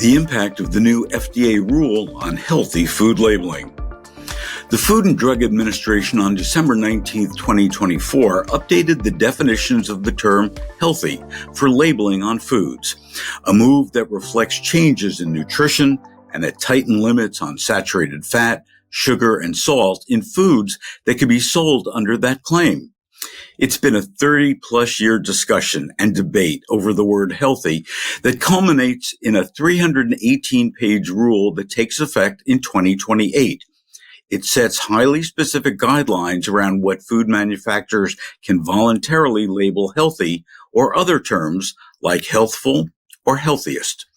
The impact of the new FDA rule on healthy food labeling. The Food and Drug Administration on December 19, 2024, updated the definitions of the term healthy for labeling on foods, a move that reflects changes in nutrition and that tightened limits on saturated fat, sugar, and salt in foods that can be sold under that claim. It's been a 30-plus year discussion and debate over the word healthy that culminates in a 318-page rule that takes effect in 2028. It sets highly specific guidelines around what food manufacturers can voluntarily label healthy or other terms like healthful or healthiest.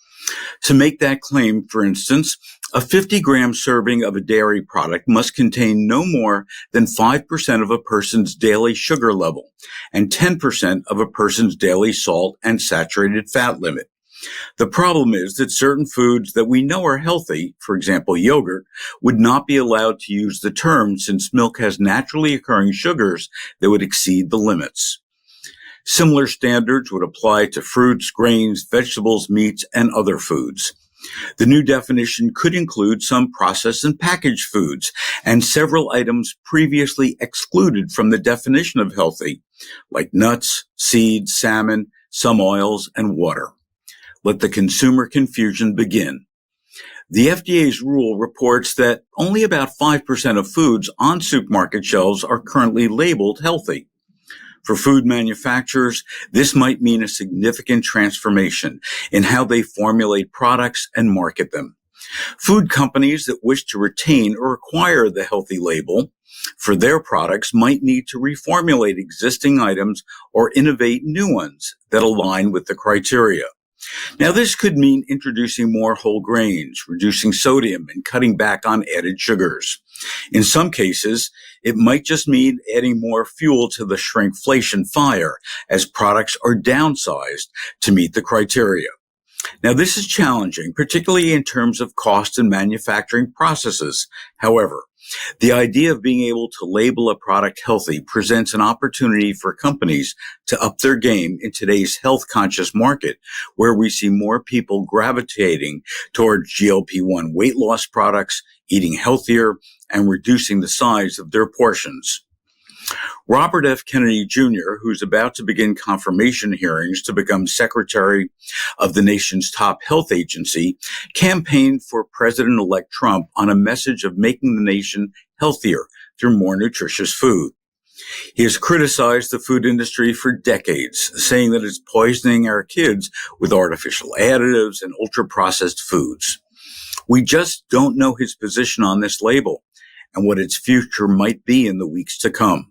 To make that claim, for instance, a 50-gram serving of a dairy product must contain no more than 5% of a person's daily sugar level and 10% of a person's daily salt and saturated fat limit. The problem is that certain foods that we know are healthy, for example, yogurt, would not be allowed to use the term since milk has naturally occurring sugars that would exceed the limits. Similar standards would apply to fruits, grains, vegetables, meats, and other foods. The new definition could include some processed and packaged foods and several items previously excluded from the definition of healthy, like nuts, seeds, salmon, some oils, and water. Let the consumer confusion begin. The FDA's rule reports that only about 5% of foods on supermarket shelves are currently labeled healthy. For food manufacturers, this might mean a significant transformation in how they formulate products and market them. Food companies that wish to retain or acquire the healthy label for their products might need to reformulate existing items or innovate new ones that align with the criteria. Now, this could mean introducing more whole grains, reducing sodium, and cutting back on added sugars. In some cases, it might just mean adding more fuel to the shrinkflation fire as products are downsized to meet the criteria. Now, this is challenging, particularly in terms of cost and manufacturing processes. However, the idea of being able to label a product healthy presents an opportunity for companies to up their game in today's health-conscious market, where we see more people gravitating towards GLP-1 weight loss products, eating healthier, and reducing the size of their portions. Robert F. Kennedy Jr., who's about to begin confirmation hearings to become Secretary of the nation's top health agency, campaigned for President-elect Trump on a message of making the nation healthier through more nutritious food. He has criticized the food industry for decades, saying that it's poisoning our kids with artificial additives and ultra-processed foods. We just don't know his position on this label and what its future might be in the weeks to come.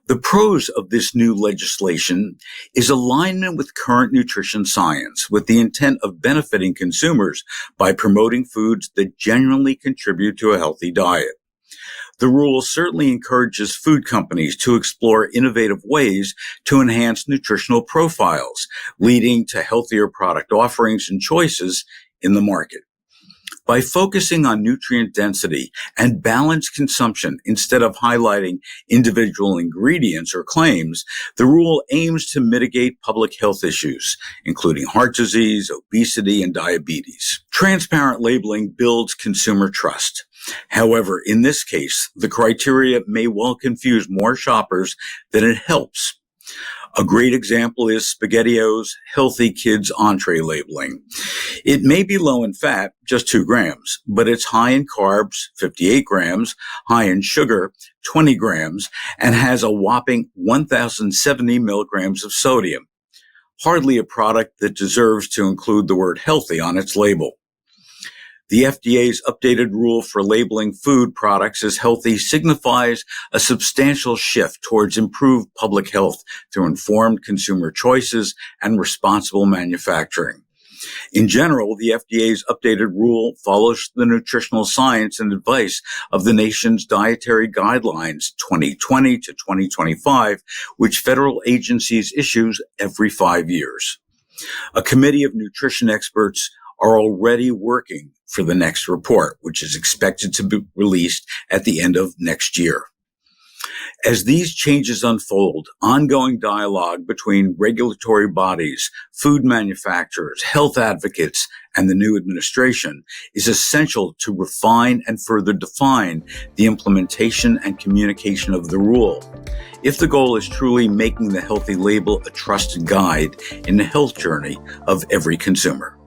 The pros of this new legislation is alignment with current nutrition science, with the intent of benefiting consumers by promoting foods that genuinely contribute to a healthy diet. The rule certainly encourages food companies to explore innovative ways to enhance nutritional profiles, leading to healthier product offerings and choices in the market. By focusing on nutrient density and balanced consumption instead of highlighting individual ingredients or claims, the rule aims to mitigate public health issues, including heart disease, obesity, and diabetes. Transparent labeling builds consumer trust. However, in this case, the criteria may well confuse more shoppers than it helps. A great example is SpaghettiOs Healthy Kids Entree labeling. It may be low in fat, just 2 grams, but it's high in carbs, 58 grams, high in sugar, 20 grams, and has a whopping 1,070 milligrams of sodium. Hardly a product that deserves to include the word healthy on its label. The FDA's updated rule for labeling food products as healthy signifies a substantial shift towards improved public health through informed consumer choices and responsible manufacturing. In general, the FDA's updated rule follows the nutritional science and advice of the nation's Dietary Guidelines 2020 to 2025, which federal agencies issue every 5 years. A committee of nutrition experts are already working for the next report, which is expected to be released at the end of next year. As these changes unfold, ongoing dialogue between regulatory bodies, food manufacturers, health advocates, and the new administration is essential to refine and further define the implementation and communication of the rule. If the goal is truly making the healthy label a trusted guide in the health journey of every consumer.